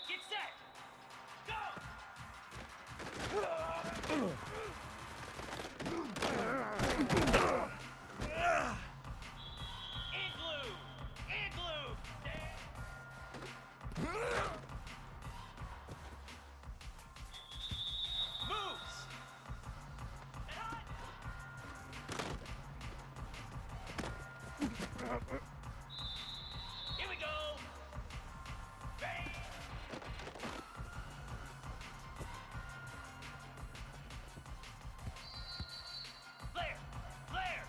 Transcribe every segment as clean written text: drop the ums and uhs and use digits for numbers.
Get set! Go! Igloo! Igloo! Moves! And on! Here we go! Bang! Flare! Flare!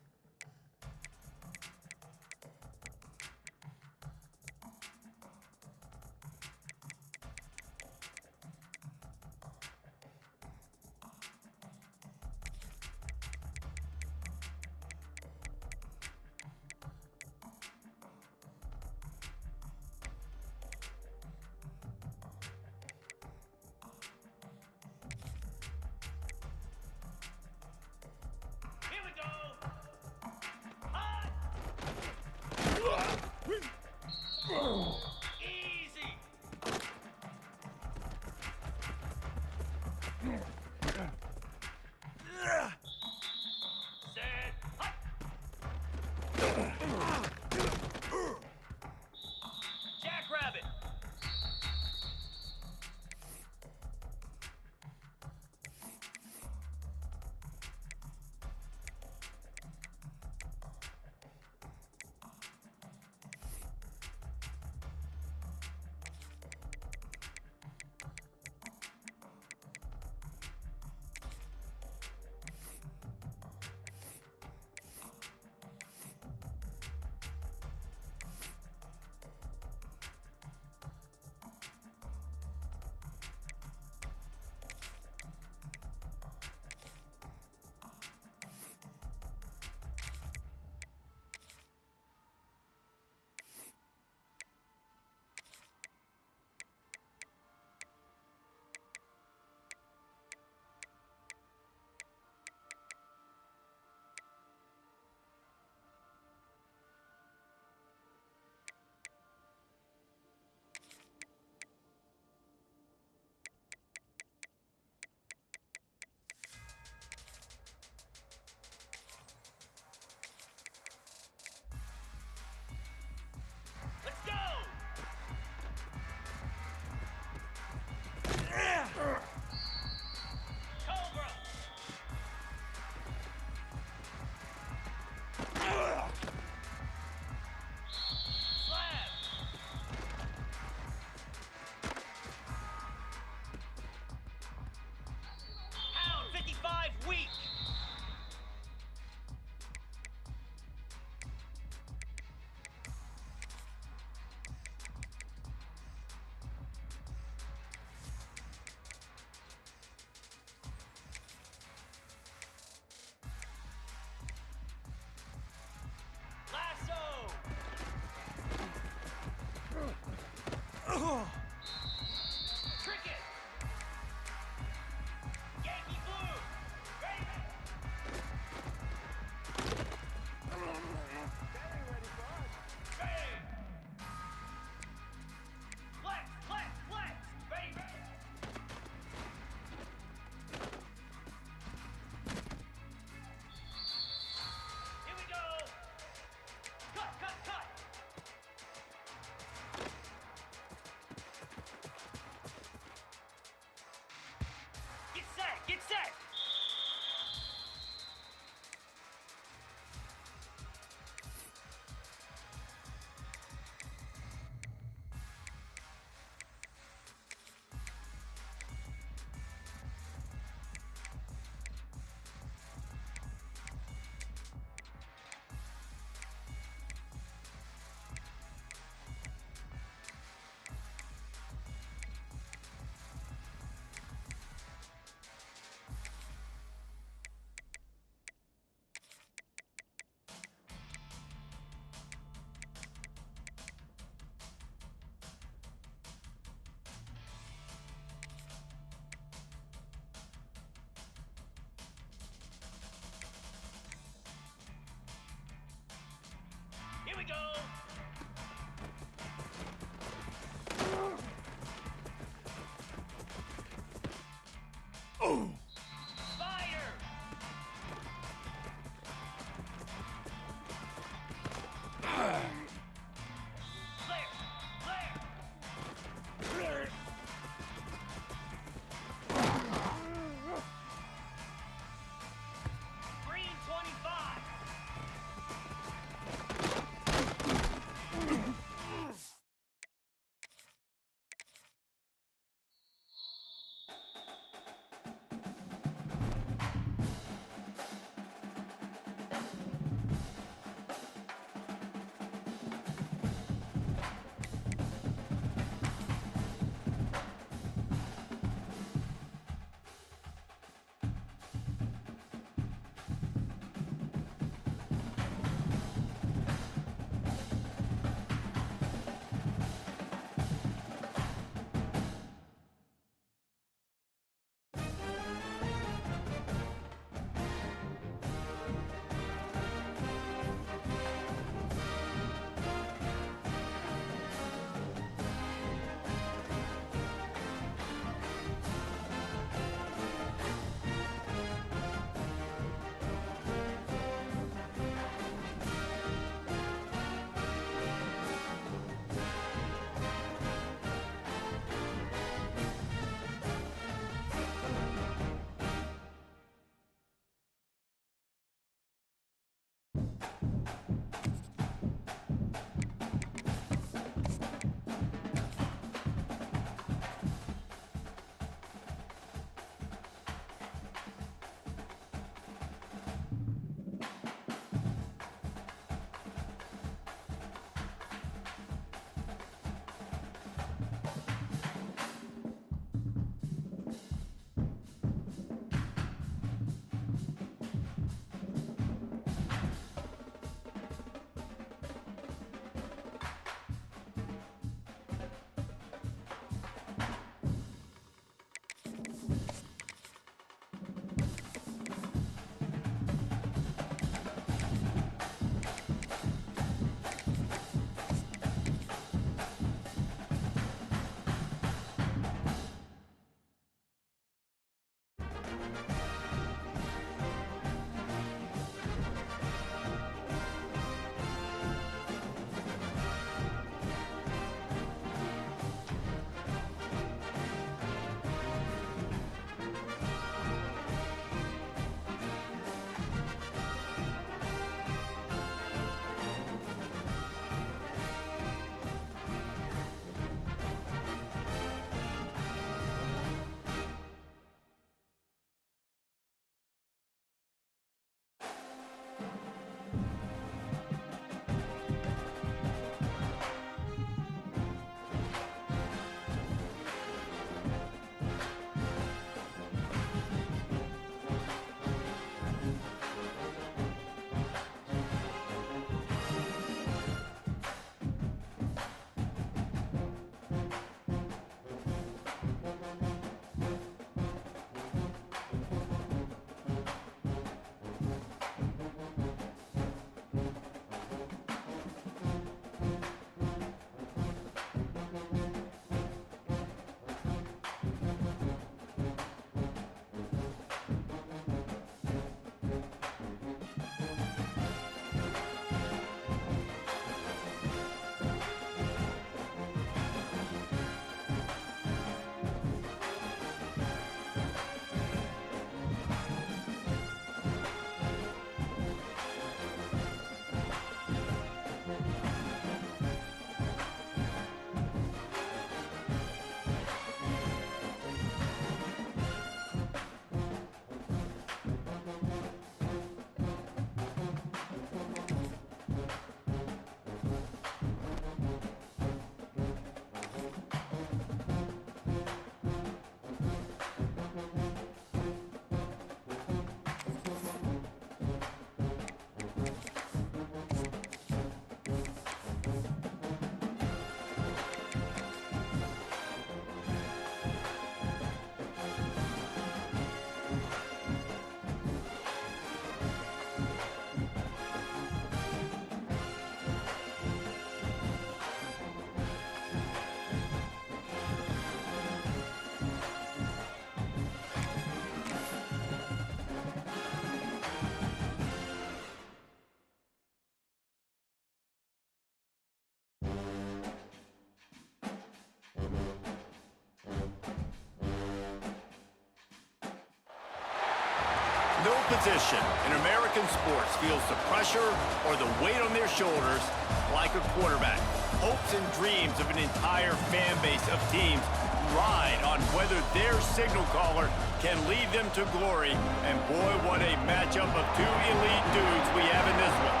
No position in American sports feels the pressure or the weight on their shoulders like a quarterback. Hopes and dreams of an entire fan base of teams ride on whether their signal caller can lead them to glory. And boy, what a matchup of two elite dudes we have in this one.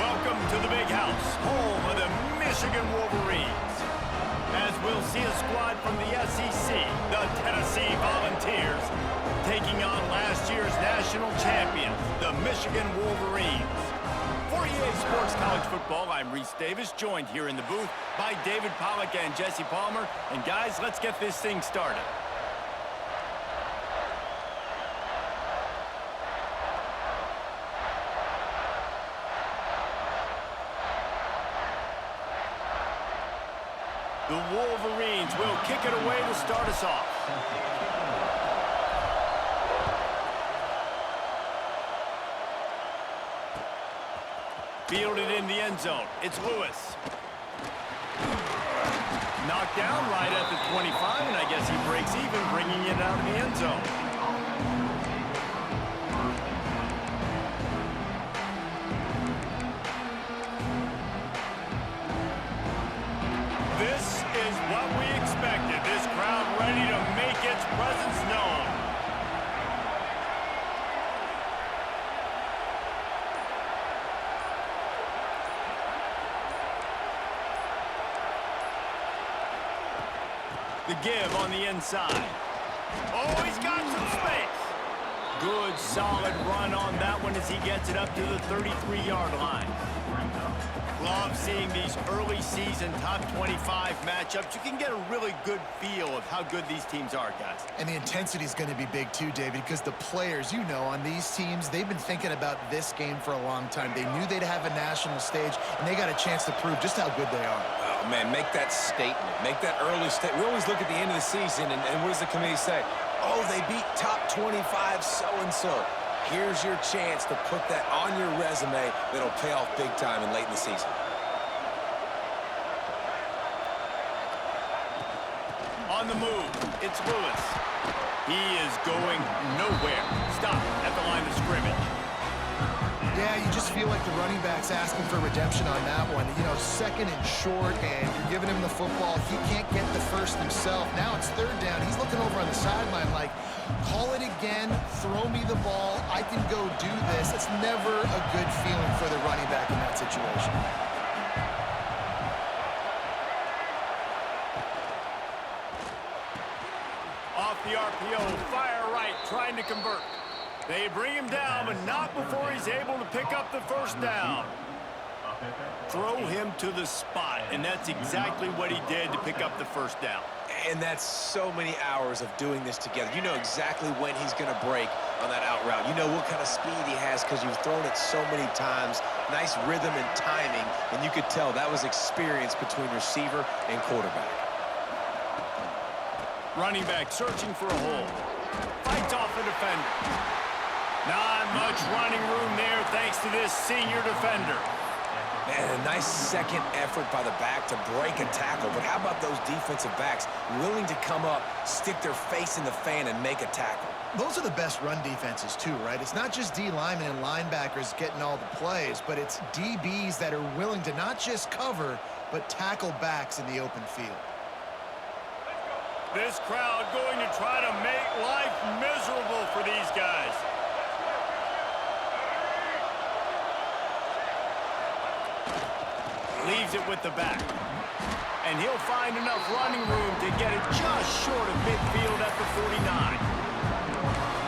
Welcome to the Big House, home of the Michigan Wolverines. As we'll see a squad from the SEC, the Tennessee Volunteers, taking on last year's national champions, the Michigan Wolverines. For EA Sports College Football, I'm Reese Davis, joined here in the booth by David Pollack and Jesse Palmer. And guys, let's get this thing started. The Wolverines will kick it away to start us off. Fielded in the end zone. It's Lewis. Knocked down right at the 25, and I guess he breaks even, bringing it out of the end zone. This is what we expected. This crowd ready to make its presence known. The give on the inside. Oh, he's got some space. Good, solid run on that one as he gets it up to the 33-yard line. Love seeing these early season top 25 matchups. You can get a really good feel of how good these teams are, guys. And the intensity is going to be big too, David, because the players, you know, on these teams, they've been thinking about this game for a long time. They knew they'd have a national stage, and they got a chance to prove just how good they are. Oh, man, make that statement. Make that early statement. We always look at the end of the season, and what does the committee say? Oh, they beat top 25 so-and-so. Here's your chance to put that on your resume that'll pay off big time and late in the season. On the move, it's Lewis. He is going nowhere. Stop at the line of scrimmage. Yeah, you just feel like the running back's asking for redemption on that one. You know, second and short, and you're giving him the football. He can't get the first himself. Now it's third down. He's looking over on the sideline like, call it again, throw me the ball, I can go do this. It's never a good feeling for the running back in that situation. Off the RPO, fire right, trying to convert. They bring him down, but not before he's able to pick up the first down. Throw him to the spot, and that's exactly what he did to pick up the first down. And that's so many hours of doing this together. You know exactly when he's going to break on that out route. You know what kind of speed he has because you've thrown it so many times. Nice rhythm and timing, and you could tell that was experience between receiver and quarterback. Running back searching for a hole. Fights off a defender. Not much running room there thanks to this senior defender. Man, a nice second effort by the back to break a tackle. But how about those defensive backs willing to come up, stick their face in the fan, and make a tackle? Those are the best run defenses too, right? It's not just D linemen and linebackers getting all the plays, but it's DBs that are willing to not just cover, but tackle backs in the open field. This crowd going to try to make life miserable for these guys. Leaves it with the back. And he'll find enough running room to get it just short of midfield at the 49.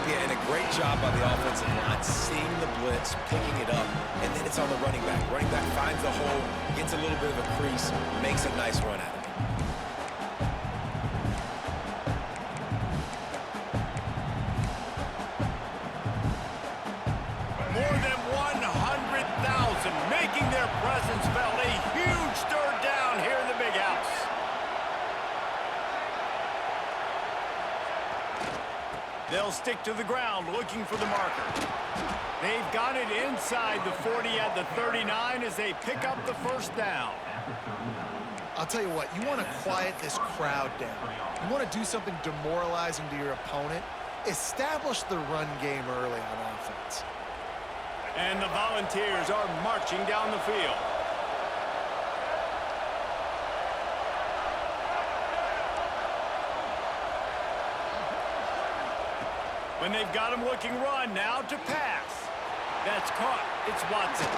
Yeah, and a great job by the offensive line, seeing the blitz, picking it up, and then it's on the running back. Running back finds the hole, gets a little bit of a crease, makes a nice run at it. More than 100,000 making their presence felt. A huge third down here in the big house. They'll stick to the ground looking for the marker. They've got it inside the 40 at the 39 as they pick up the first down. I'll tell you what, you want to quiet this crowd down. You want to do something demoralizing to your opponent. Establish the run game early on offense. And the Volunteers are marching down the field. When they've got him looking run, now to pass. That's caught. It's Watson.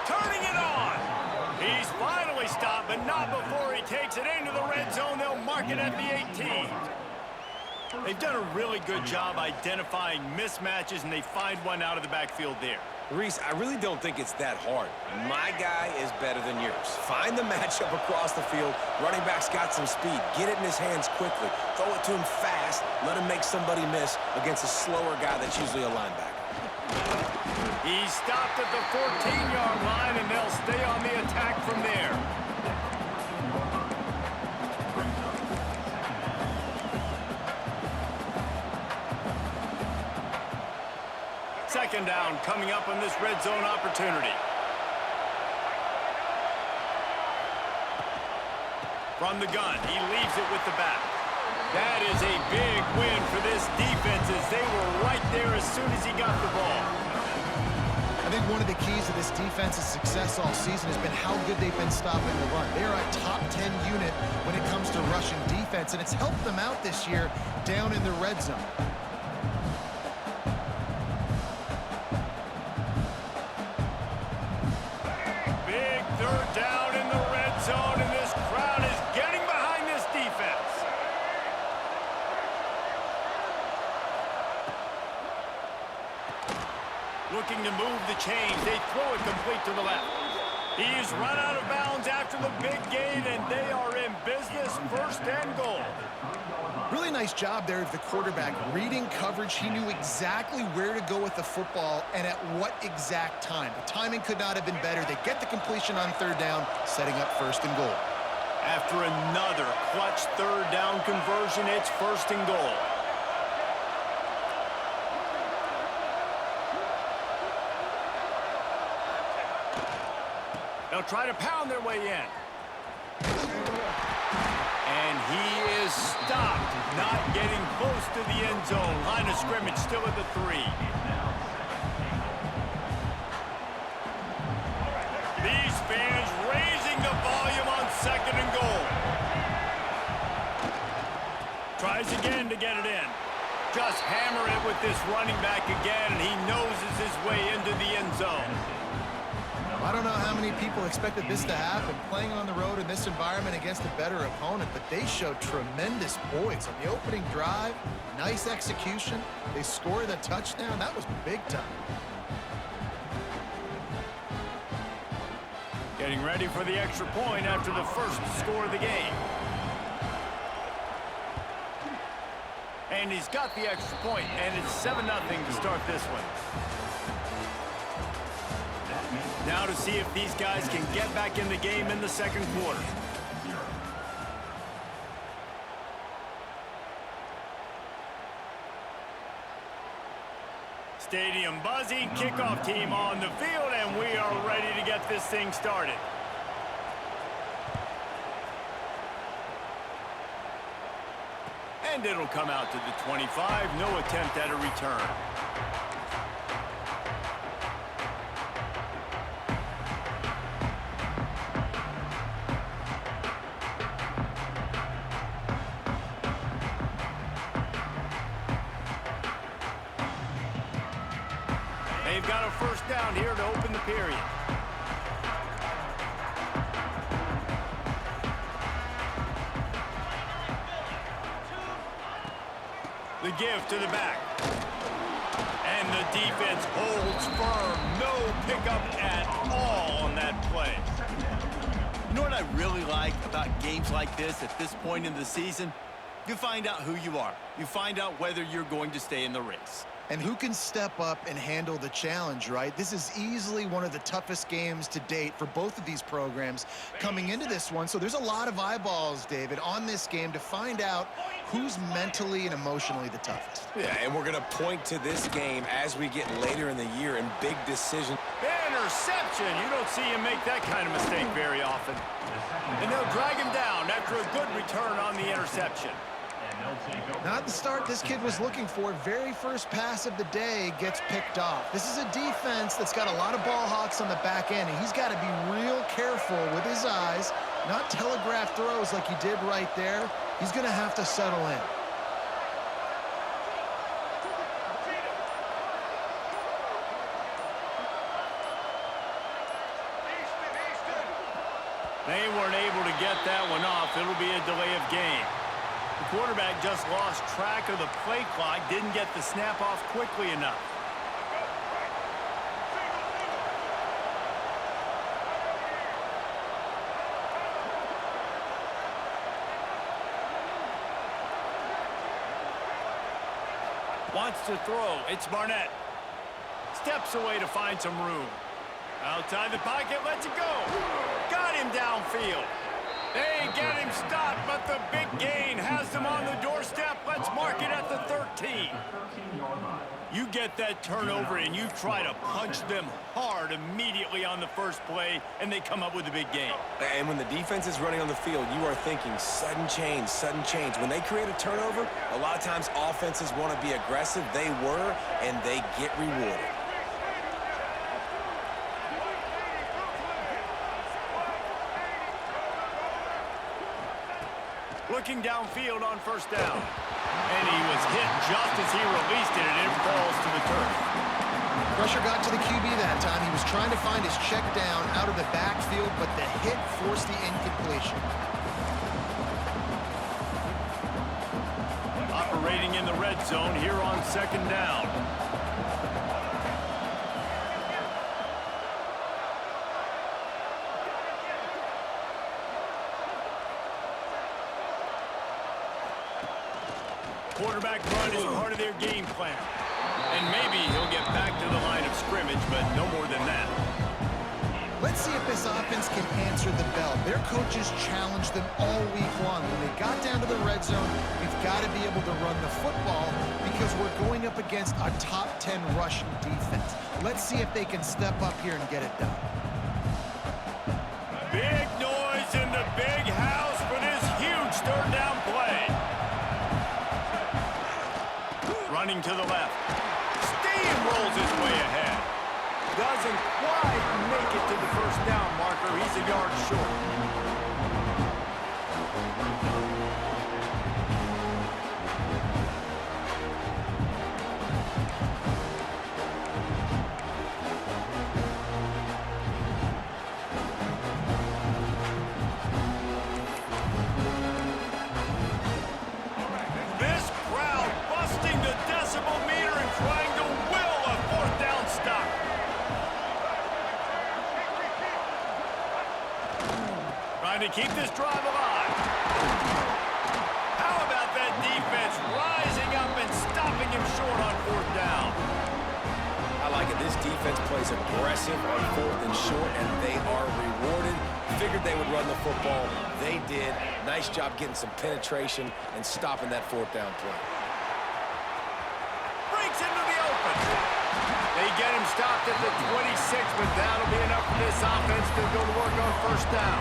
Turning it on. He's finally stopped, but not before he takes it into the red zone. They'll mark it at the 18. They've done a really good job identifying mismatches, and they find one out of the backfield there. Reese, I really don't think it's that hard. My guy is better than yours. Find the matchup across the field. Running back's got some speed. Get it in his hands quickly. Throw it to him fast. Let him make somebody miss against a slower guy that's usually a linebacker. He's stopped at the 14-yard line, and they'll stay on the attack from there. Second down coming up on this red zone opportunity. From the gun, he leaves it with the back. That is a big win for this defense as they were right there as soon as he got the ball. I think one of the keys to this defense's success all season has been how good they've been stopping the run. They are a top 10 unit when it comes to rushing defense, and it's helped them out this year down in the red zone. Big third down in the red zone, and this crowd is getting behind this defense. Looking to move the chains. They throw it complete to the left. He's run out of bounds after the big gain, and they are in business, first and goal. Really nice job there of the quarterback. Reading coverage, he knew exactly where to go with the football and at what exact time. The timing could not have been better. They get the completion on third down, setting up first and goal. After another clutch third down conversion, it's first and goal. They'll try to pound their way in. And he is stopped, not getting close to the end zone. Line of scrimmage still at the 3. These fans raising the volume on 2nd and goal. Tries again to get it in. Just hammer it with this running back again, and he noses his way into the end zone. I don't know how many people expected this to happen, playing on the road in this environment against a better opponent, but they showed tremendous poise on the opening drive. Nice execution. They scored the touchdown. That was big time. Getting ready for the extra point after the first score of the game. And he's got the extra point, and it's 7-0 to start this one. Now to see if these guys can get back in the game in the second quarter. Stadium buzzing, kickoff team on the field, and we are ready to get this thing started. And it'll come out to the 25, no attempt at a return. They've got a first down here to open the period. The give to the back. And the defense holds firm. No pickup at all on that play. You know what I really like about games like this at this point in the season? You find out who you are. You find out whether you're going to stay in the race. And who can step up and handle the challenge, right? This is easily one of the toughest games to date for both of these programs coming into this one. So there's a lot of eyeballs, David, on this game to find out who's mentally and emotionally the toughest. Yeah, and we're going to point to this game as we get later in the year in big decisions. Interception. You don't see him make that kind of mistake very often. And they'll drag him down after a good return on the interception. Not the start this kid was looking for. Very first pass of the day gets picked off. This is a defense that's got a lot of ball hawks on the back end, and he's got to be real careful with his eyes, not telegraph throws like he did right there. He's going to have to settle in. They weren't able to get that one off. It'll be a delay of game. The quarterback just lost track of the play clock, didn't get the snap off quickly enough. Wants to throw. It's Barnett. Steps away to find some room. Outside the pocket, lets it go. Got him downfield. They get him stopped, but the big gain has them on the doorstep. Let's mark it at the 13. You get that turnover and you try to punch them hard immediately on the first play, and they come up with a big gain. And when the defense is running on the field, you are thinking sudden change, sudden change. When they create a turnover, a lot of times offenses want to be aggressive. They were, and they get rewarded. Looking downfield on first down. And he was hit just as he released it, and it falls to the turf. Pressure got to the QB that time. He was trying to find his check down out of the backfield, but the hit forced the incompletion. Operating in the red zone here on second down. Quarterback run is part of their game plan. And maybe he'll get back to the line of scrimmage, but no more than that. Let's see if this offense can answer the bell. Their coaches challenged them all week long. When they got down to the red zone, we've got to be able to run the football because we're going up against a top 10 rushing defense. Let's see if they can step up here and get it done. Running to the left. Steamrolls his way ahead. Doesn't quite make it to the first down marker. He's a yard short. This crowd busting the decibel meter and trying to will a fourth down stop. Trying to keep this drive alive. How about that defense rising up and stopping him short on fourth down? I like it. This defense plays aggressive on fourth and short, and they are rewarded. Figured they would run the football. They did. Nice job getting some penetration and stopping that fourth down play. Breaks into the open. They get him stopped at the 26, but that'll be enough for this offense to go to work on first down.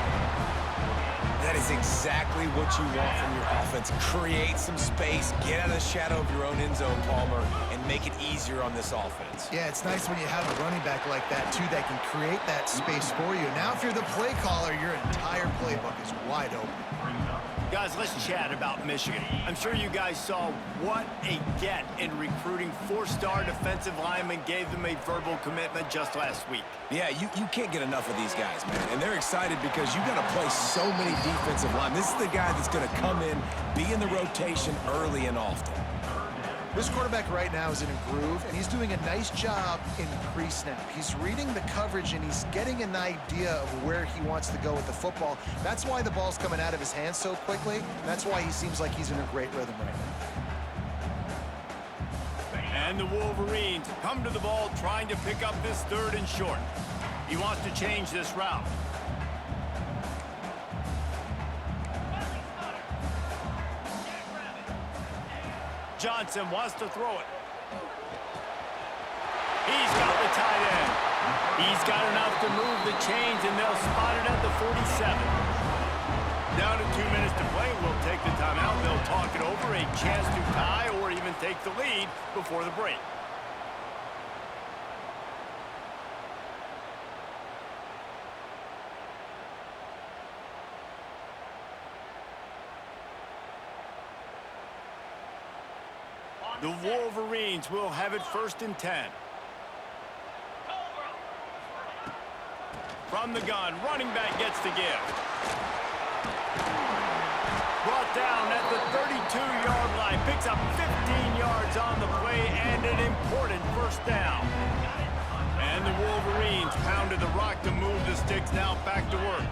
That is exactly what you want from your offense. Create some space, get out of the shadow of your own end zone, Palmer, and make it easier on this offense. Yeah, it's nice when you have a running back like that, too, that can create that space for you. Now, if you're the play caller, your entire playbook is wide open. Guys, let's chat about Michigan. I'm sure you guys saw what a get in recruiting. Four-star defensive linemen gave them a verbal commitment just last week. Yeah, you can't get enough of these guys, man. And they're excited because you got to play so many defensive line. This is the guy that's going to come in, be in the rotation early and often. This quarterback right now is in a groove, and he's doing a nice job in pre-snap. He's reading the coverage, and he's getting an idea of where he wants to go with the football. That's why the ball's coming out of his hands so quickly. That's why he seems like he's in a great rhythm right now. And the Wolverines come to the ball trying to pick up this third and short. He wants to change this route. Johnson wants to throw it. He's got the tight end. He's got enough to move the chains, and they'll spot it at the 47. Down to 2 minutes to play. We'll take the timeout. They'll talk it over. A chance to tie or even take the lead before the break. The Wolverines will have it 1st and 10. From the gun, running back gets the give. Brought down at the 32-yard line. Picks up 15 yards on the play and an important first down. And the Wolverines pounded the rock to move the sticks. Now back to work.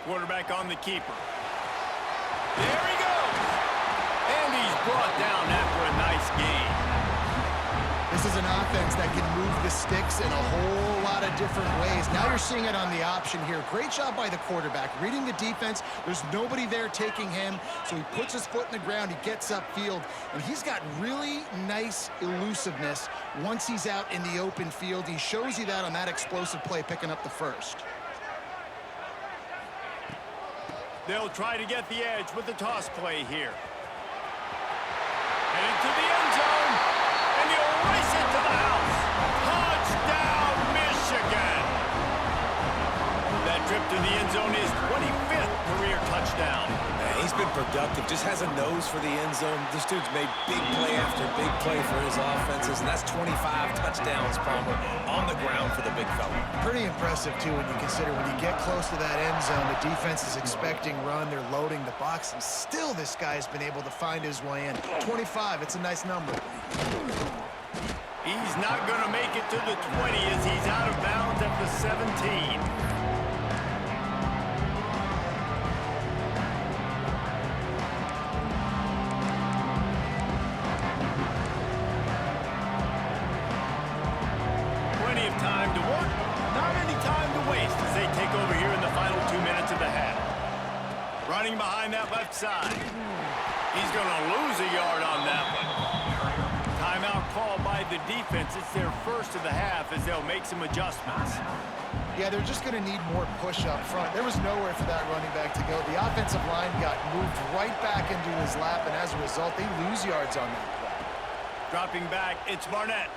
Quarterback on the keeper. There he goes. And he's brought down after a nice gain. This is an offense that can move the sticks in a whole lot of different ways. Now you're seeing it on the option here. Great job by the quarterback. Reading the defense, there's nobody there taking him, so he puts his foot in the ground, he gets upfield, and he's got really nice elusiveness once he's out in the open field. He shows you that on that explosive play, picking up the first. They'll try to get the edge with the toss play here. And into the end zone. And he'll race it to the house. Touchdown, Michigan. That trip to the end zone is 25th career touchdown. Man, he's been productive. Just has a nose for the end zone. This dude's made big play after big play for his offenses, and that's 25 touchdowns, Palmer, on the ground for the big fella. Pretty impressive, too, when you consider when you get close to that end zone, the defense is expecting run, they're loading the box, and still this guy's been able to find his way in. 25, it's a nice number. He's not going to make it to the 20 as he's out of bounds at the 17. Plenty of time to work, not any time to waste as they take over here in the final 2 minutes of the half. Running behind that left side. He's going to lose a yard on that one. Timeout called by the defense. It's their first of the half as they'll make some adjustments. Yeah, they're just going to need more push up front. There was nowhere for that running back to go. The offensive line got moved right back into his lap, and as a result, they lose yards on that play. Dropping back, it's Barnett.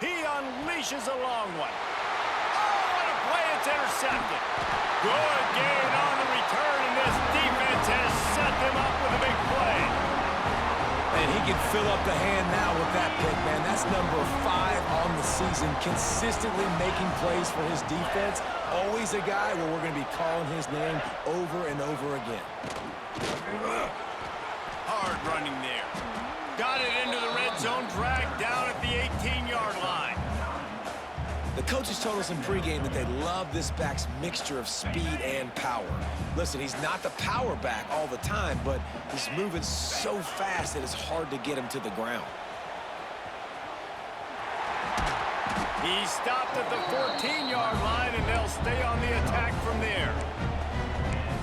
He unleashes a long one. Oh, what a play, it's intercepted. Good gain on the return, and this defense has set them up with a big play. And he can fill up the hand now with that pick, man. That's number 5 on the season, consistently making plays for his defense. Always a guy where we're going to be calling his name over and over again. Hard running there. Got it into the red zone, dragged down at the 18-yard line. The coaches told us in pregame that they love this back's mixture of speed and power. Listen, he's not the power back all the time, but he's moving so fast that it's hard to get him to the ground. He stopped at the 14-yard line, and they'll stay on the attack from there.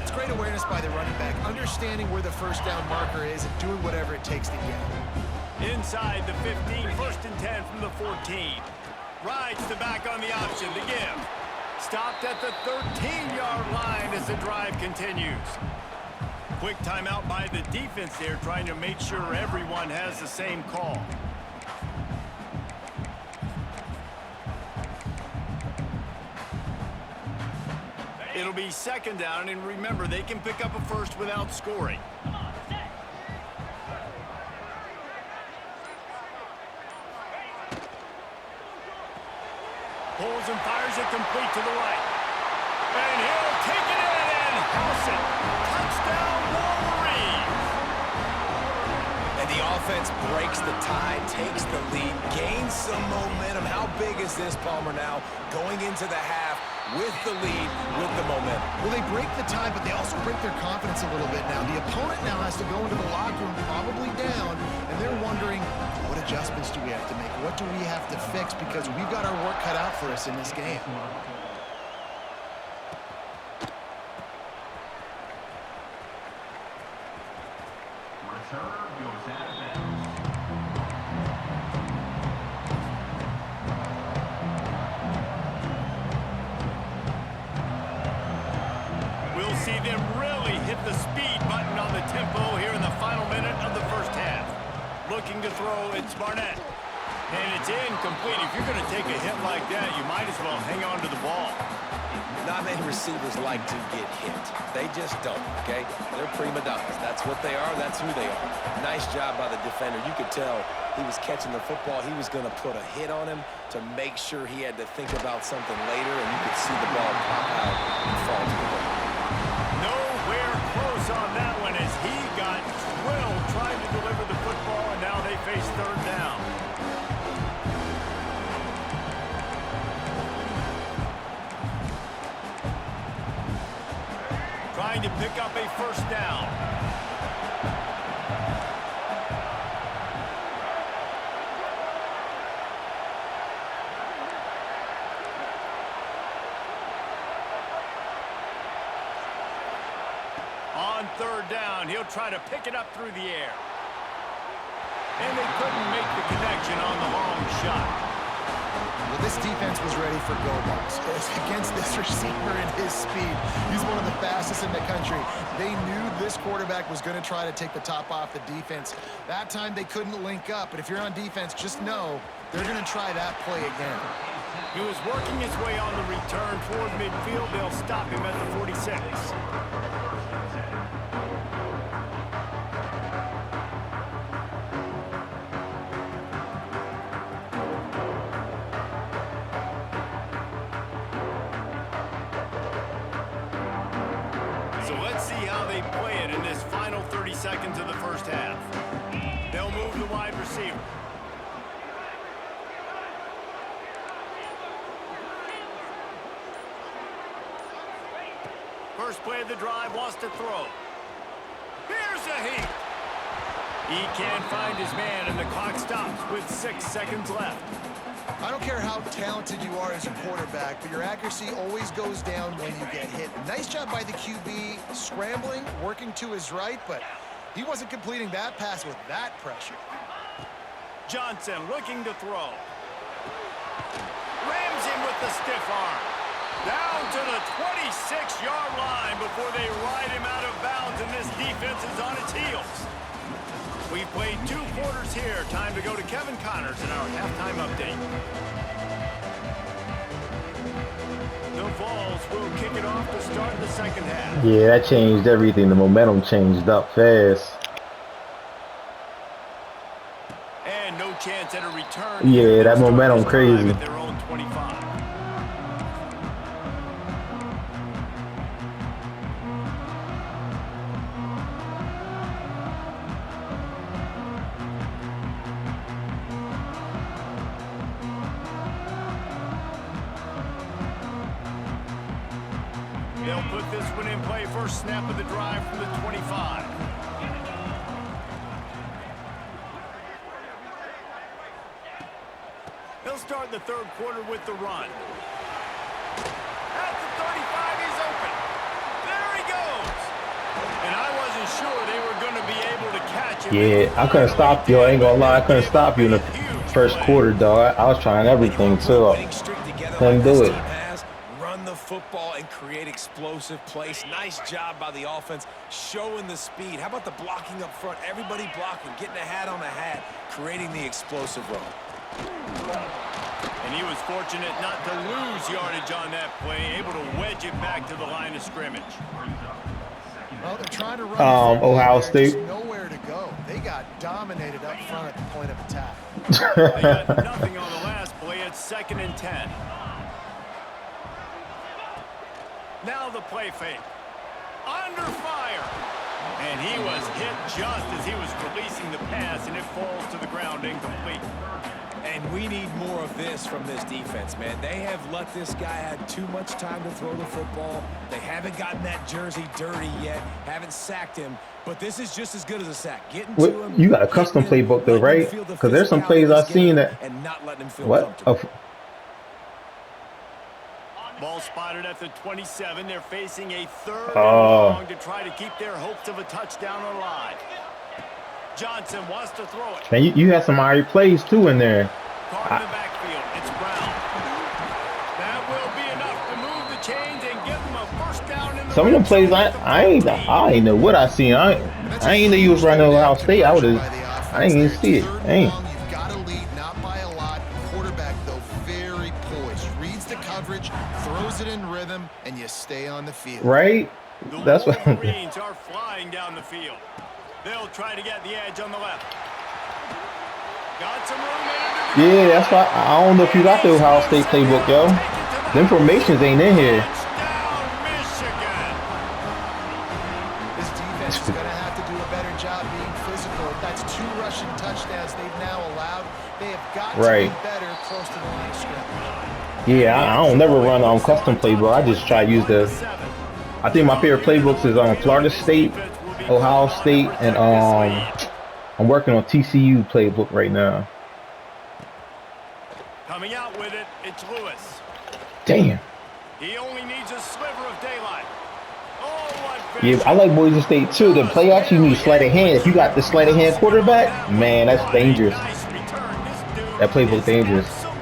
It's great awareness by the running back, understanding where the first down marker is and doing whatever it takes to get it. Inside the 15, 1st and 10 from the 14. Rides the back on the option to give. Stopped at the 13-yard line as the drive continues. Quick timeout by the defense there, trying to make sure everyone has the same call. It'll be 2nd down, and remember, they can pick up a first without scoring. Pulls and fires it complete to the right. And he'll take it in and house it. Touchdown, Wolverines! And the offense breaks the tie, takes the lead, gains some momentum. How big is this, Palmer, now? Going into the half with the lead, with the momentum. Well, they break the tie, but they also break their confidence a little bit now. The opponent now has to go into the locker room probably down, and they're wondering, what adjustments do we have to make? What do we have to fix? Because we've got our work cut out for us in this game. We'll see them really hit the speed button on the tempo here in the final minute of the first half. Looking to throw, it's Barnett. And it's incomplete. If you're going to take a hit like that, you might as well hang on to the ball. Not many receivers like to get hit. They just don't, okay? They're prima donnas. That's what they are. That's who they are. Nice job by the defender. You could tell he was catching the football. He was going to put a hit on him to make sure he had to think about something later, and you could see the ball pop out and fall to the ground. Nowhere close on that one as he got drilled trying to deliver the football, and now they face 3rd down. Trying to pick up a 1st down. On 3rd down, he'll try to pick it up through the air. And they couldn't make the connection on the long shot. Well, this defense was ready for go-balls. Against this receiver and his speed, he's one of the fastest in the country. They knew this quarterback was going to try to take the top off the defense. That time they couldn't link up, but if you're on defense, just know they're going to try that play again. He was working his way on the return toward midfield. They'll stop him at the 46. So let's see how they play it in this final 30 seconds of the first half. They'll move the wide receiver. First play of the drive, wants to throw. Here's a heat. He can't find his man, and the clock stops with 6 seconds left. I don't care how talented you are as a quarterback, but your accuracy always goes down when you get hit. Nice job by the QB, scrambling, working to his right, but he wasn't completing that pass with that pressure. Johnson looking to throw. Rams in with with the stiff arm. Down to the 26-yard line before they ride him out of bounds, and this defense is on its heels. We've played 2 quarters here. Time to go to Kevin Connors in our halftime update. The Vols will kick it off to start the second half. Yeah, that changed everything. The momentum changed up fast. And no chance at a return. Yeah, that momentum crazy. At their own 25. They'll put this one in play. First snap of the drive from the 25. He'll start the third quarter with the run. At the 35, he's open. There he goes. And I wasn't sure they were going to be able to catch him. Yeah, I couldn't stop you. I ain't gonna lie, I couldn't stop you in the first quarter, dog. I was trying everything too. Couldn't do it. Run the football and create explosive plays. Nice job by the offense, showing the speed. How about the blocking up front? Everybody blocking, getting a hat on a hat, creating the explosive run. And he was fortunate not to lose yardage on that play, able to wedge it back to the line of scrimmage. Well, they're trying to run Ohio State. There's nowhere to go. They got dominated up front at the point of attack. They got nothing on the last play. It's 2nd and 10. Now the play fake. Under fire. And he was hit just as he was releasing the pass, and it falls to the ground incomplete. And we need more of this from this defense, man. They have let this guy have too much time to throw the football. They haven't gotten that jersey dirty yet, haven't sacked him. But this is just as good as a sack. Getting to him. You got a custom playbook though, right? Because there's some plays I've seen that. And not letting him feel What? comfortable. Ball spotted at the 27. They're facing a 3rd and Oh. long to try to keep their hopes of a touchdown alive. Johnson wants to throw it. Man, you had some alright plays too in there. Caught in the backfield. It's Brown. That will be enough to move the chains and give them a first down in the Some of them plays I ain't know what I seen. I ain't know you was running Ohio State. I ain't even see it. Ain't. You've got to lead, not by a lot. Quarterback, though, very poised. Reads the coverage, throws it in rhythm, and you stay on the field. Right? The That's what. Wolverines are flying down the field. They'll try to get the edge on the left. Got some room in. Yeah, that's why I don't know if you got the Ohio State playbook, yo. The informations ain't in here. Touchdown, Michigan. This defense is going to have to do a better job being physical. That's 2 rushing touchdowns they've now allowed. They have got to Right. be better close to the line of scrimmage. Yeah, I don't never run on custom playbook. I just try to use the. I think my favorite playbooks is on Florida State, Ohio State, and I'm working on TCU playbook right now. Coming out with it, it's Lewis. Damn. He only needs a sliver of daylight. Oh, what Yeah, I like Boise State too. The play action, you need sleight of hand. If you got the sleight of hand quarterback, man, that's dangerous. Nice return. This dude That playbook is dangerous. absolute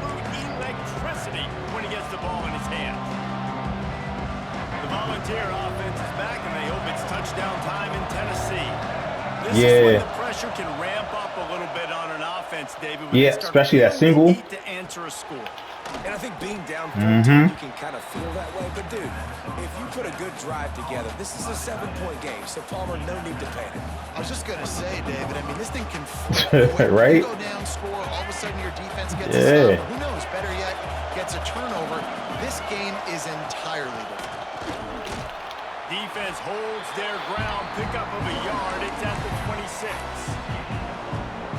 electricity when he gets the ball in his hands. The Volunteer offense is back, and they hope it's touchdown time in Tennessee. This is when the pressure can ramp up a little bit on an offense, David. when Yeah, they start especially that feeling the single. need to answer a score. And I think being down 14, you can kind of feel that way. But, dude, if you put a good drive together, this is a 7-point game. So, Palmer, no need to panic. I was just going to say, David, I mean, this thing can flip. Right? You go down, score, all of a sudden your defense gets a Yeah. stop. Who knows? Better yet, gets a turnover. This game is entirely different. Defense holds their ground, pickup of a yard. It's at the 26.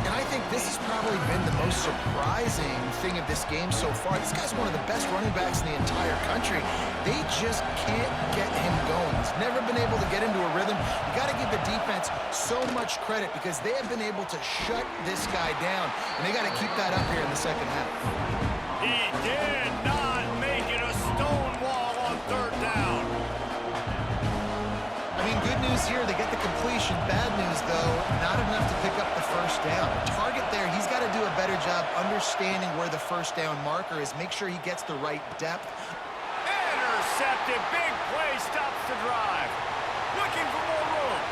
And I think this has probably been the most surprising thing of this game so far. This guy's one of the best running backs in the entire country. They just can't get him going. He's never been able to get into a rhythm. You got to give the defense so much credit because they have been able to shut this guy down. And they got to keep that up here in the second half. He did not make it a stone wall on 3rd down. I mean, good news here. They get the complete completion. Bad news, though, not enough to pick up the first down. The target there, he's got to do a better job understanding where the first down marker is. Make sure he gets the right depth. Intercepted. Big play stops the drive. Looking for more room.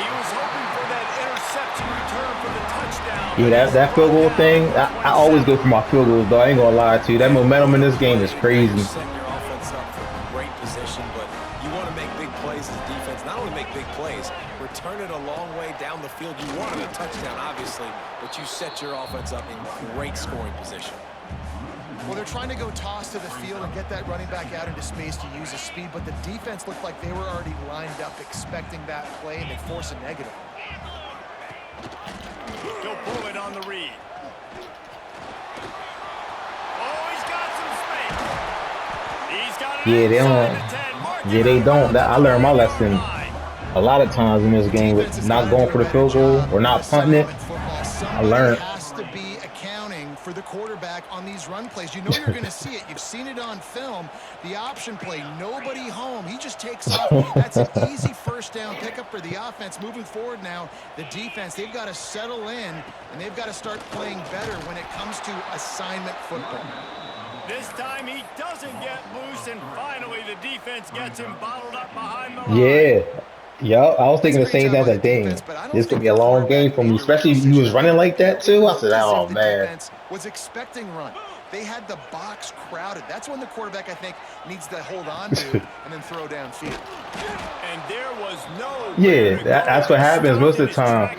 He was hoping for that interception return for the touchdown. Yeah, that field goal thing, I always go for my field goals, though. I ain't gonna lie to you. That momentum in this game is crazy. Set your offense up for great position, but you want to make big plays as defense. Not only make big plays, return it a long way down the field. You wanted a touchdown, obviously, but you set your offense up in great scoring position. Well, they're trying to go toss to the field and get that running back out into space to use his speed, but the defense looked like they were already lined up expecting that play, and they force a negative. He'll pull it on the read. Oh, he's got some space. He's got it. Yeah, they don't. Yeah, they don't. I learned my lesson a lot of times in this game with not going for the field goal or not punting it. I learned. Has to be accounting for the quarterback on these run plays. You know you're going to see it. You've seen it on film. The option play, nobody home. He just takes off. That's an easy first down pickup for the offense. Moving forward now, the defense, they've got to settle in, and they've got to start playing better when it comes to assignment football. This time he doesn't get loose, and finally the defense gets him bottled up behind the line. Yeah. Yup, I was thinking the same thing. Like, dang, this could be a long game for me, especially if he was running like that too. I said, oh man. Was expecting run. They had the box crowded. That's when the quarterback, I think, needs to hold on to and then throw downfield. And there was no. Yeah, that's what happens most of the time.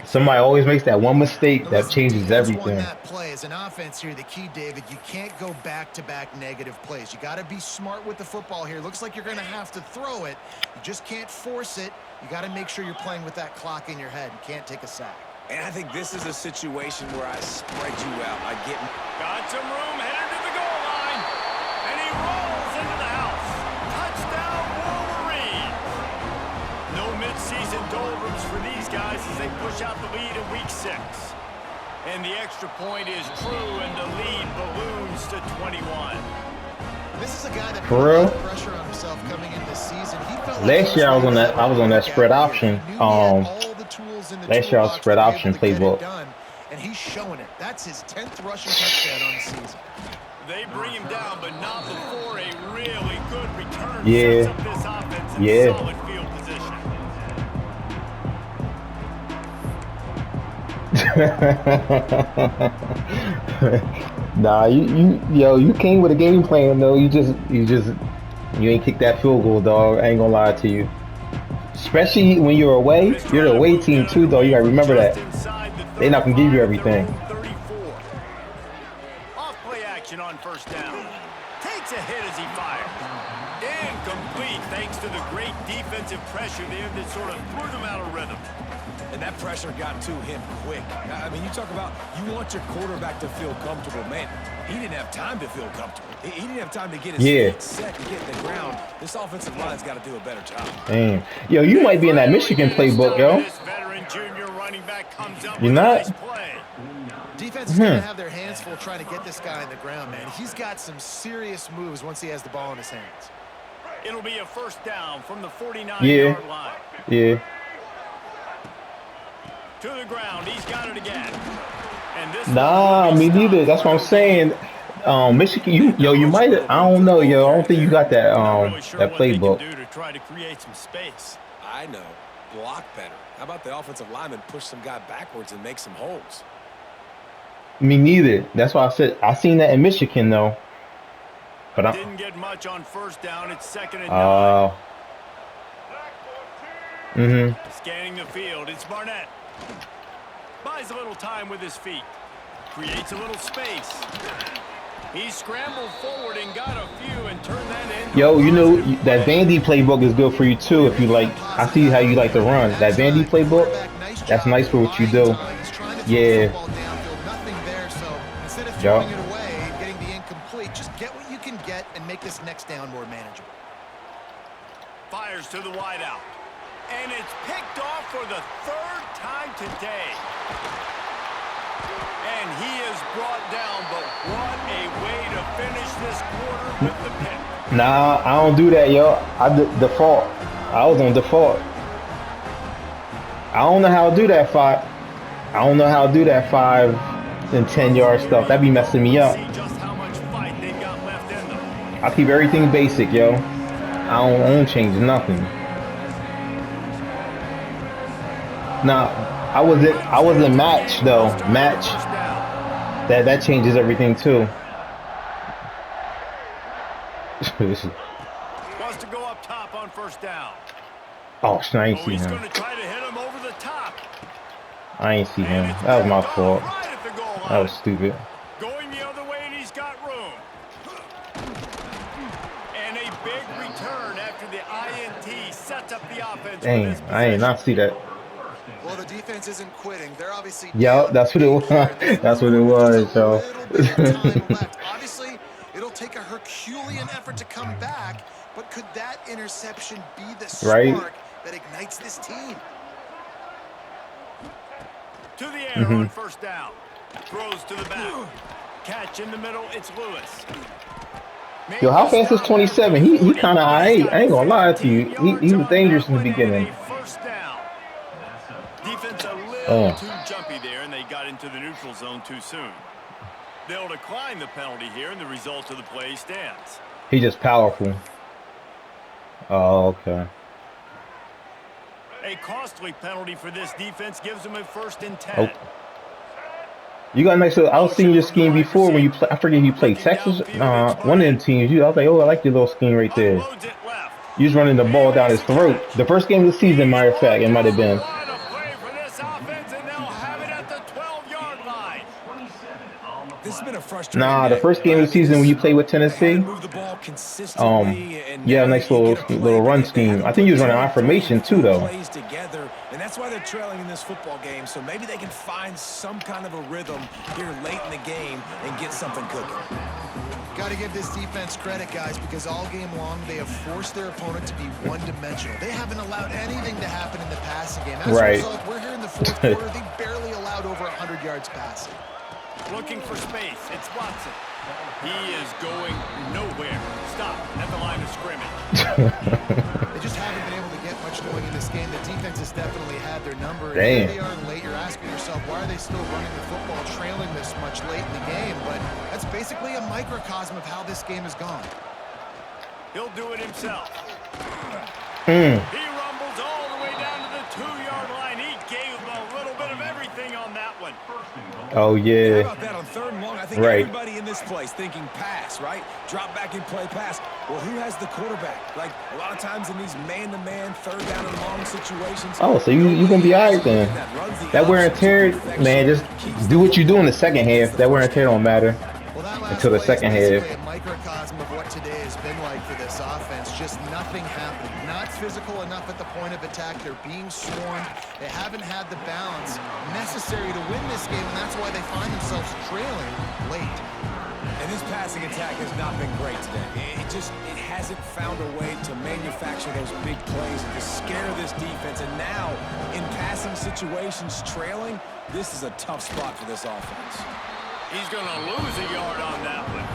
Somebody always makes that one mistake that changes everything. That play as an offense here, the key, David, you can't go back-to-back negative plays. You got to be smart with the football here. Looks like you're going to have to throw it. You just can't force it. You got to make sure you're playing with that clock in your head. You can't take a sack. And I think this is a situation where I spread you out. I get. Got some room, headed to the goal line, and he rolls into the house. Touchdown, Wolverine. No midseason doldrums for these guys as they push out the lead in Week 6. And the extra point is true, and the lead balloons to 21. This is a guy that For real? pressure on himself coming in this season. He felt Last year I was on that spread option. Last year I was spread option playbook. And he's showing it. That's his 10th rushing touchdown on the season. They bring him down, but not before a really good return. Yeah. Sets up this offense in solid field position. Nah, you came with a game plan though. You ain't kicked that field goal, dog. I ain't gonna lie to you. Especially when you're away. You're the away team too, though. You gotta remember that. They're not gonna give you everything. Off play action on first down. Takes a hit as he fires. Incomplete thanks to the great defensive pressure there that sort of threw them out of rhythm. And that pressure got to him quick. I mean, you talk about you want your quarterback to feel comfortable. Man, he didn't have time to feel comfortable. He didn't have time to get his feet set and get in the ground. This offensive line's got to do a better job. Damn. Yo, you might be in that Michigan playbook, yo. This veteran junior running back comes up You're with not? a nice play. Defense is going to have their hands full trying to get this guy in the ground, man. He's got some serious moves once he has the ball in his hands. It'll be a first down from the 49-yard line. Yeah. To the ground, he's got it again. And this Nah, me neither. That's what I'm saying. Michigan, you might. I don't know, yo. I don't think you got that that playbook. Do to try to create some space. I know. Block better. How about the offensive lineman push some guy backwards and make some holes? Me neither. That's why I said I seen that in Michigan though. But I didn't get much on first down. It's 2nd and 9. Scanning the field. It's Barnett. Buys a little time with his feet. Creates a little space. He scrambled forward and got a few and turned that in. Yo, you know that Vandy playbook is good for you too. If you like, I see how you like to run. That Vandy playbook, that's nice for what you do. Yeah. Instead of throwing it away and getting the incomplete, just get what you can get and make this next down more manageable. Fires to the wideout. And it's picked off for the 3rd time today. And he is brought down, but what a way to finish this quarter with the pick. Nah, I don't do that, yo. I default. I was on default. I don't know how to do that 5. I don't know how to do that 5 and 10-yard stuff. That be messing me up. See just how much fight they've got left in them. I keep everything basic, yo. I don't change nothing. Nah, I wasn't match though. Match. First down. That changes everything too. Wants to go up top on first down. Oh, I ain't Oh, see he's him. going to try to hit him over the top. I ain't see him. And it's That was my gone fault. right at the goal That line. was stupid. Going the other way, and he's got room. And a big return after the INT sets up the offense. Dang, with this I ain't not see that. Well, the defense isn't quitting. They're obviously Yo, down that's what it big was. here in this That's what one. it was, Just a yo. little bit of time left. Obviously, it'll take a Herculean effort to come back, but could that interception be the spark Right. that ignites this team? To the air on first down. Throws to the back. Catch in the middle. It's Lewis. Yo, how fast is 27? He kind of alright. I ain't gonna lie to you. He was dangerous in the beginning. First down. Defense a little Oh. too jumpy there, and they got into the neutral zone too soon. They'll decline the penalty here, and the result of the play stands. He just powerful. Oh, okay. A costly penalty for this defense gives them a 1st and 10. Oh. You got nice. I was seeing your scheme before when you play. I forget if you played Texas. One of them teams. I was like, oh, I like your little scheme right there. Unloads it left. You was running the ball down his throat. The first game of the season, matter of fact, it might have been. Line of play for this offense, and they'll have it at the 12-yard line. This has been a frustrating Nah, the day. first game of the season when you played with They had to Tennessee. move the ball consistently, and Yeah, now nice you little get a play little run that they have scheme. to I think you was put running two, affirmation three, too, though. plays together, and that's why they're trailing in this football game. So maybe they can find some kind of a rhythm here late in the game and get something cooking. Got to give this defense credit, guys, because all game long they have forced their opponent to be one-dimensional. They haven't allowed anything to happen in the passing game. As Right. a result, we're here in the fourth quarter. They barely allowed over 100 yards passing. Looking for space. It's Watson. He is going nowhere. Stop at the line of scrimmage. They just haven't been able to get much going in this game. The defense has definitely had their number. And Damn. here they are late. You're asking yourself, why are they still running the football, trailing this much late in the game? But that's basically a microcosm of how this game has gone. He'll do it himself. Hmm. He rumbles all the way down to the 2-yard line. He gave them a little bit of everything on that one. Oh How yeah. about that on 3rd and long? I think Right. everybody in this place thinking pass, right? Drop back and play pass. Well, who has the quarterback? Like, a lot of times in these man-to-man, 3rd down and long situations. Oh, so you gonna be alright then. That wear and tear, man. Just do what you do in the second half. That wear and tear don't matter. Well, that last Until the play second is half. basically a microcosm of what today has been like for this offense. Just nothing happening. Not physical enough at the point of attack. They're being swarmed. They haven't had the balance necessary to win this game, and that's why they find themselves trailing late. And this passing attack has not been great today. It hasn't found a way to manufacture those big plays and to scare this defense. And now, in passing situations, trailing, this is a tough spot for this offense. He's going to lose a yard on that one.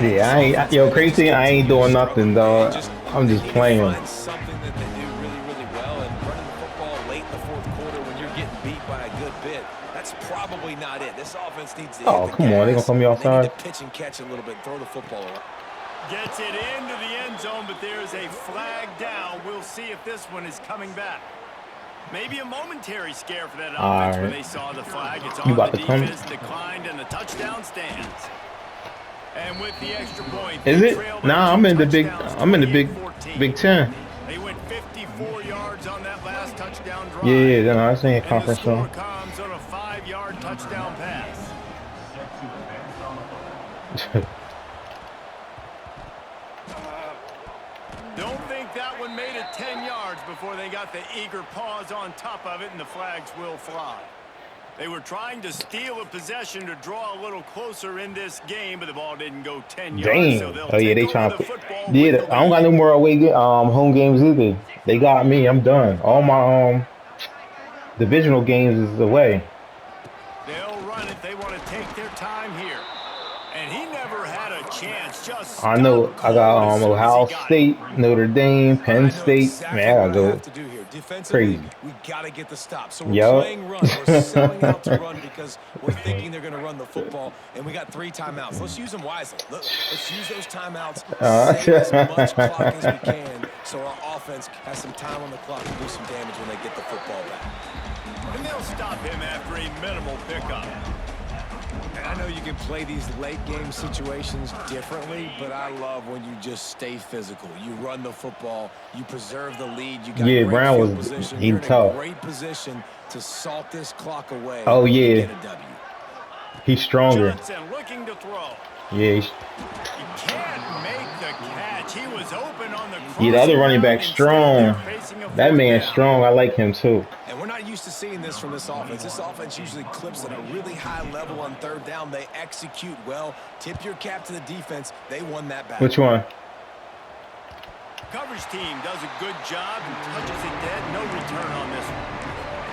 Yeah, yo, crazy. I ain't doing nothing, dog. I'm just playing. Find something that they do really, really well, and running the football late in the 4th quarter when you're getting beat by a good bit, that's probably not it. This offense needs to Oh, hit the come on, they gonna gas. throw me They offside? need to pitch and catch a little bit, throw the football around. Gets it into the end zone, but there's a flag down. We'll see if this one is coming back. Maybe a momentary scare for that offense when they saw the flag. It's on about the to come? defense, declined, and the touchdown stands. And with the extra point, Is they it? trail by Nah, 2 I'm in the big. touchdowns, I'm in the big 28-14. Big Ten. They went 54 yards on that last touchdown drive. Yeah, then I was saying And the conference score show. comes on a 5-yard touchdown pass. Don't think that one made it 10 yards before they got the eager paws on top of it, and the flags will fly. They were trying to steal a possession to draw a little closer in this game, but the ball didn't go 10 yards. Damn. So they'll Oh yeah, they take trying over to. the football Yeah, with the I don't got lead. no more home games either. They got me. I'm done. All my divisional games is away. They'll run it. They want to take their time here. And he never had a chance. Just I know I got as soon as Ohio he got it. State, Notre Dame, I Penn know State. exactly Man, I what gotta I go have to do here. Defensively, crazy. we got to get the stop. So we're Yup. playing run. We're selling out to run because we're thinking they're going to run the football, and we got 3 timeouts. Let's use them wisely. Let's use those timeouts, save as much clock as we can so our offense has some time on the clock to do some damage when they get the football back. And they'll stop him after a minimal pickup. And I know you can play these late game situations differently, but I love when you just stay physical. You run the football, you preserve the lead, you got Yeah, great Brown field was position. he You're in tough. a great position to salt this clock away. Oh, and yeah. get a W. He's stronger. Johnson looking to throw. Yeah, He can't make the catch. He was open on the yeah. The other running back crossing strong. route. Instead, they're facing a That fourth man's down. strong. I like him too. And we're not used to seeing this from this offense. This offense usually clips at a really high level on 3rd down. They execute well. Tip your cap to the defense. They won that battle. Which one? Coverage team does a good job and touches it dead. No return on this one.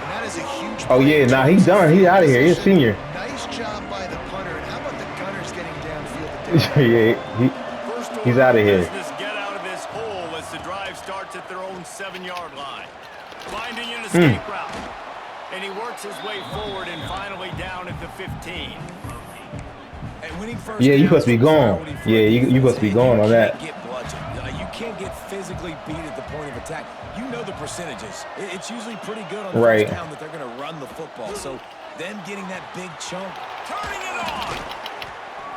And that is a huge Oh play. yeah, nah, he done. He out of here. He's a senior. Nice job by the punter. And how about the Gunners getting downfield to Yeah, First he's order outta of here. business, get out of this hole as the drive starts at their own 7-yard line. Finding an escape route. And he works his way forward and finally down at the 15. And winning first Yeah, you downs must be is a going. priority for Yeah, a you defense, must be and going on that. You can't get bludgeoned. You can't get physically beat at the point of attack. You know the percentages. It's usually pretty good on Right. first down that they're going to run the football. So them getting that big chunk. Turning it on.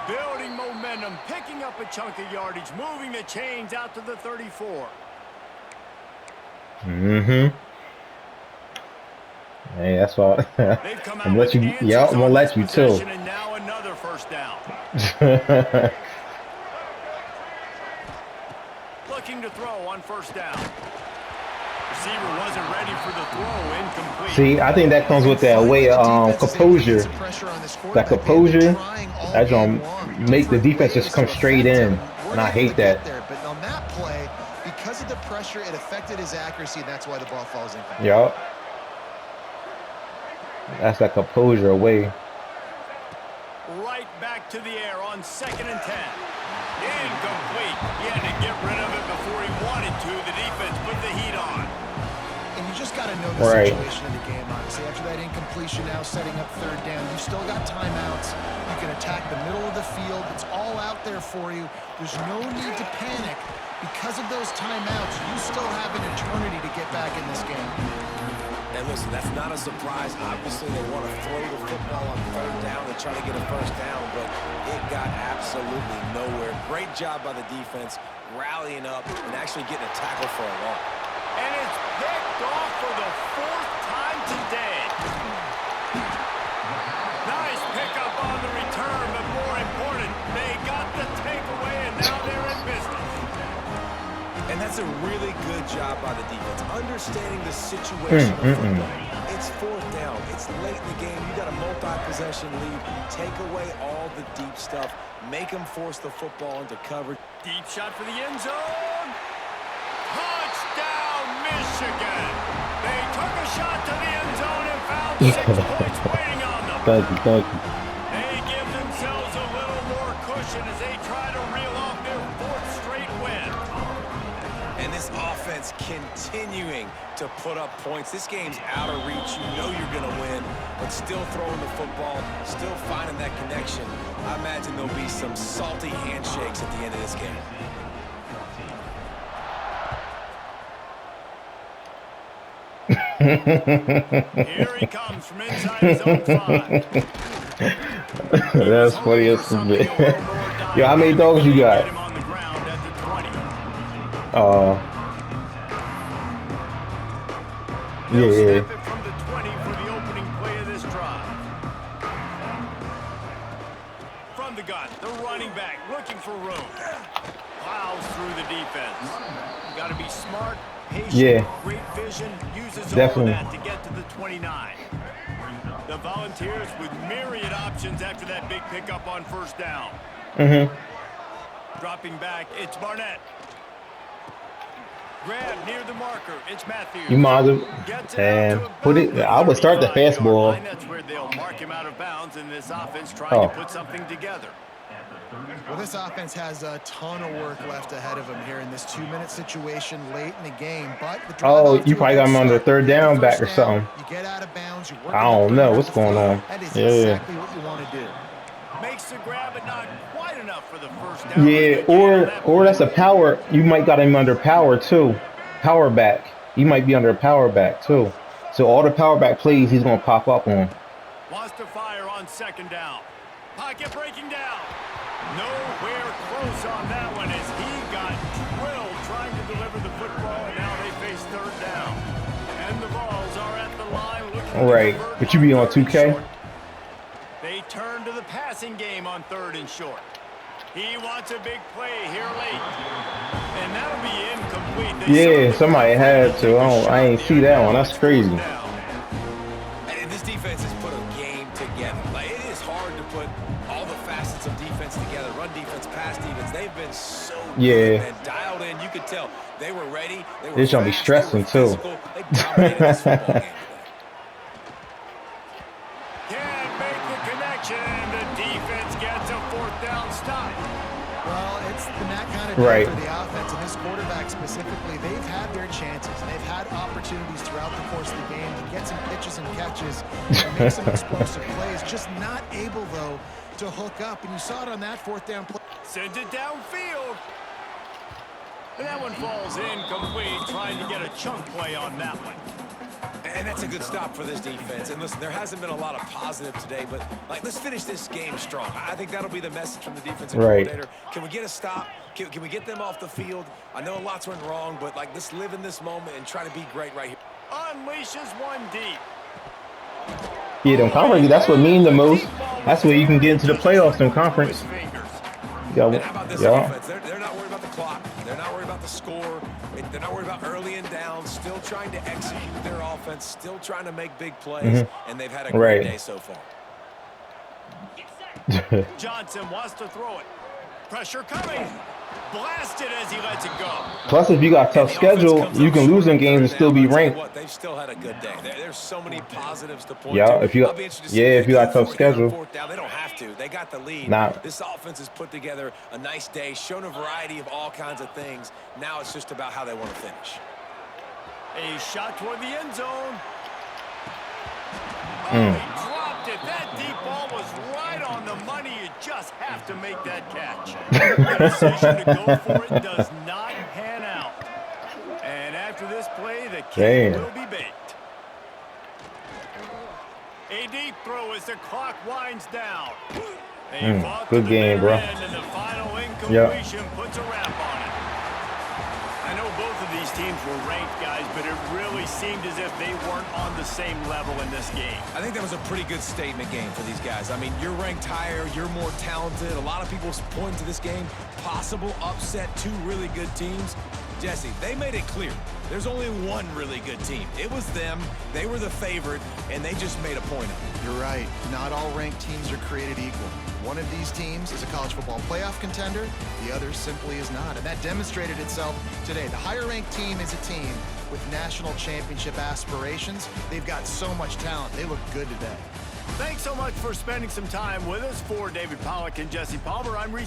Building momentum, picking up a chunk of yardage, moving the chains out to the 34. Mm-hmm. Hey, that's why They've come out I'm let with you. answers Yeah, I'm gonna on let this you possession, too. And now another first down. Looking to throw on first down. Receiver wasn't ready for the throw, incomplete. See, I think that comes with that way of composure. That composure, that's gonna make the defense just come straight in, and I hate that. But on that play, because of the pressure, it affected his accuracy, and that's why the ball falls incomplete. Yup. That's that composure away. Right back to the air on 2nd and 10. Incomplete. He had to get rid of it before he wanted to. The defense put the heat on. And you just got to know the Right. situation of the game, obviously. After that incompletion, now setting up 3rd down, you still got timeouts. You can attack the middle of the field. It's all out there for you. There's no need to panic. Because of those timeouts, you still have an eternity to get back in this game. And listen, that's not a surprise. Obviously, they want to throw the football on 3rd down and try to get a first down, but it got absolutely nowhere. Great job by the defense, rallying up and actually getting a tackle for a loss. And it's picked off for the 4th time today. Nice pickup on the return, but more important, they got the takeaway, and now they're in business. And that's a really good job by the defense, understanding the situation of football. It's 4th down. It's late in the game. You got a multi-possession lead. Take away all the deep stuff. Make them force the football into coverage. Deep shot for the end zone. Touchdown, Michigan. They took a shot to the end zone and found 6 points waiting on them. Thank you, thank you. They give themselves a little more cushion as they try to reel off their 4th straight win. And this offense continuing to put up points. This game's out of reach. You know you're going to win, but still throwing the football, still finding that connection. I imagine there'll be some salty handshakes at the end of this game. Here he comes from inside his own 5. That's funny as a bit. Yo, how many dogs you got? Get him on the ground at the 20. They'll Yeah. snap it from the 20 for the opening play of this drive. From the gun, the running back looking for room. Plows through the defense. Got to be smart, patient, Yeah. great vision. Uses Definitely. all of that to get to the 29. The Volunteers with myriad options after that big pickup on first down. Dropping back, it's Barnett. Grab near the marker, it's Matthews. You might as well Gets it and out to put about it. I would start the 35-yard fastball. line. That's where they'll mark him out of bounds, and this offense trying Oh. to put something together. Well, this offense has a ton of work left ahead of them here in this 2-minute situation late in the game. But the drive Oh, off you to a probably good got him under start. third You get the down back or first down, something. You get out of bounds. You work I on the don't know perimeter what's of the going field. on. That is Yeah. exactly what you want to do. Makes the grab, but not quite enough for the first down. Yeah, or that's a power. You might got him under power too. Power back. He might be under a power back too. So all the power back plays, he's gonna pop up on. Wants to fire on second down. Pocket breaking down. Nowhere close on that one as he got drilled trying to deliver the football, and now they face third down. And the Vols are at the line looking All right, to convert but you be on 2K? short. They turn to the passing game on third and short. He wants a big play here late. And that'll be incomplete. Yeah, somebody had to. I ain't see that one. That's crazy. And this defense has put a game together. Like, it is hard to put all the facets of defense together. Run defense, pass defense. They've been so good and dialed in. You could tell they were ready. They were This gonna be fast, stressing they were too. physical. They dominated this football game. Can't make the connection, and the defense gets a fourth down stop. Well, it's been that kind of day Right. for the offense, and this quarterback specifically, they've had their chances. They've had opportunities throughout the course of the game to get some pitches and catches and make some explosive plays. Just not able, though, to hook up. And you saw it on that fourth down play. Sends it downfield. And that one falls incomplete, trying to get a chunk play on that one. And that's a good stop for this defense. And listen, there hasn't been a lot of positive today, but like, let's finish this game strong. I think that'll be the message from the defensive coordinator. Can we get a stop? Can we get them off the field? I know lots went wrong, but like, let's live in this moment and try to be great right here. Unleashes one deep. Yeah, them conference. That's what mean the most. That's where you can get into the playoffs. Them conference. And how about this offense? They're not worried about the clock. They're not worried about the score. They're not worried about early and down. Still trying to execute their offense. Still trying to make big plays. And they've had a great day so far. Johnson wants to throw it. Pressure coming. Blasted as he lets it go. Plus, if you got a tough schedule, you can lose in games and still be ranked. What, they've still had a good day. There's so many positives to point Yeah, to. if you got tough schedule. They don't have to. They got the lead. Nah. This offense has put together a nice day, shown a variety of all kinds of things. Now it's just about how they want to finish. A shot toward the end zone. Oh, he dropped it. That deep ball was right on the money. You just have to make that catch. The decision to go for it does not pan out. And after this play, the cake will be baked. A deep throw as the clock winds down. Good game, bro. And the final incompletion puts a wrap on it. I know both of these teams were ranked, guys, but it really seemed as if they weren't on the same level in this game. I think that was a pretty good statement game for these guys. I mean, you're ranked higher, you're more talented. A lot of people point to this game, possible upset, two really good teams. Jesse, they made it clear. There's only one really good team. It was them. They were the favorite, and they just made a point of it. You're right. Not all ranked teams are created equal. One of these teams is a college football playoff contender. The other simply is not. And that demonstrated itself today. The higher-ranked team is a team with national championship aspirations. They've got so much talent. They look good today. Thanks so much for spending some time with us. For David Pollack and Jesse Palmer, I'm Reese.